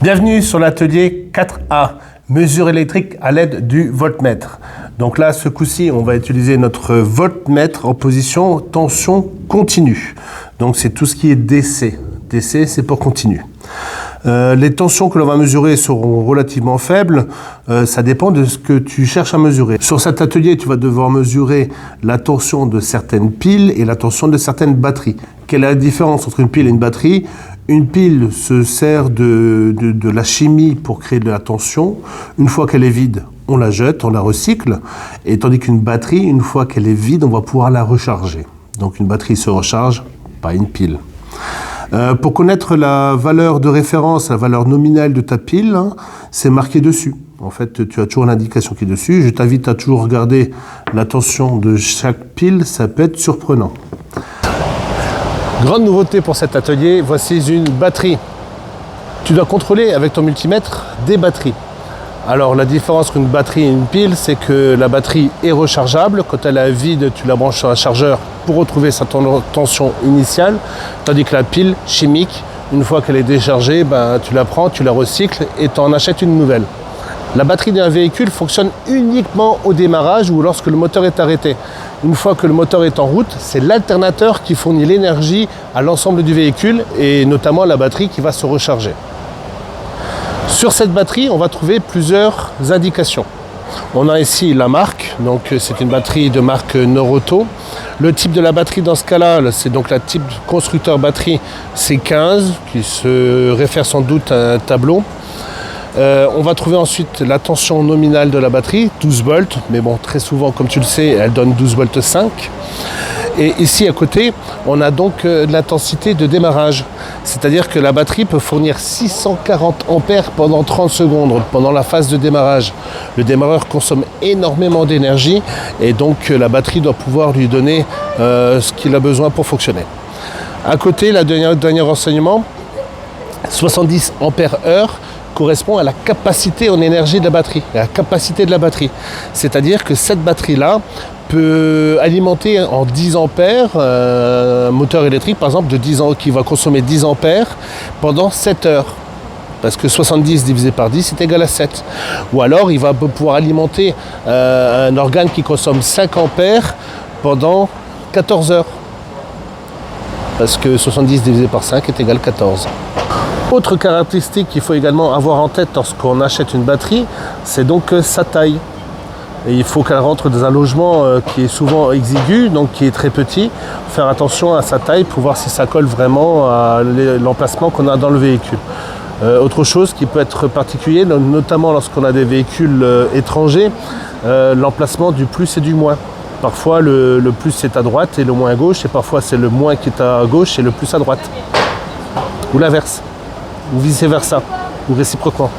Bienvenue sur l'atelier 4A, mesure électrique à l'aide du voltmètre. Donc là, ce coup-ci, on va utiliser notre voltmètre en position tension continue. Donc c'est tout ce qui est DC. DC, c'est pour continu. Les tensions que l'on va mesurer seront relativement faibles. Ça dépend de ce que tu cherches à mesurer. Sur cet atelier, tu vas devoir mesurer la tension de certaines piles et la tension de certaines batteries. Quelle est la différence entre une pile et une batterie? Une pile se sert de la chimie pour créer de la tension. Une fois qu'elle est vide, on la jette, on la recycle. Et tandis qu'une batterie, une fois qu'elle est vide, on va pouvoir la recharger. Donc une batterie se recharge, pas une pile. Pour connaître la valeur de référence, la valeur nominale de ta pile, c'est marqué dessus. En fait, tu as toujours l'indication qui est dessus. Je t'invite à toujours regarder la tension de chaque pile, ça peut être surprenant. Grande nouveauté pour cet atelier, voici une batterie. Tu dois contrôler avec ton multimètre des batteries. Alors la différence entre une batterie et une pile, c'est que la batterie est rechargeable. Quand elle est vide, tu la branches sur un chargeur pour retrouver sa tension initiale. Tandis que la pile chimique, une fois qu'elle est déchargée, tu la prends, tu la recycles et tu en achètes une nouvelle. La batterie d'un véhicule fonctionne uniquement au démarrage ou lorsque le moteur est arrêté. Une fois que le moteur est en route, c'est l'alternateur qui fournit l'énergie à l'ensemble du véhicule et notamment la batterie qui va se recharger. Sur cette batterie, on va trouver plusieurs indications. On a ici la marque, donc c'est une batterie de marque Noroto. Le type de la batterie dans ce cas-là, c'est donc la type constructeur batterie C15 qui se réfère sans doute à un tableau. On va trouver ensuite la tension nominale de la batterie, 12 volts, mais bon, très souvent, comme tu le sais, elle donne 12 volts 5. Et ici à côté, on a donc l'intensité de démarrage. C'est-à-dire que la batterie peut fournir 640 ampères pendant 30 secondes, pendant la phase de démarrage. Le démarreur consomme énormément d'énergie et donc la batterie doit pouvoir lui donner ce qu'il a besoin pour fonctionner. À côté, le dernier renseignement, 70 ampères heure correspond à la capacité en énergie de la batterie, la capacité de la batterie. C'est-à-dire que cette batterie-là peut alimenter en 10 ampères un moteur électrique, par exemple, de 10 ans, qui va consommer 10 ampères pendant 7 heures. Parce que 70 divisé par 10 est égal à 7. Ou alors, il va pouvoir alimenter un organe qui consomme 5 ampères pendant 14 heures. Parce que 70 divisé par 5 est égal à 14. Autre caractéristique qu'il faut également avoir en tête lorsqu'on achète une batterie, c'est donc sa taille. Et il faut qu'elle rentre dans un logement qui est souvent exigu, donc qui est très petit. Faire attention à sa taille pour voir si ça colle vraiment à l'emplacement qu'on a dans le véhicule. Autre chose qui peut être particulier, notamment lorsqu'on a des véhicules étrangers, l'emplacement du plus et du moins. Parfois le plus est à droite et le moins à gauche, et parfois c'est le moins qui est à gauche et le plus à droite. Ou l'inverse. Ou vice versa, ou réciproquement.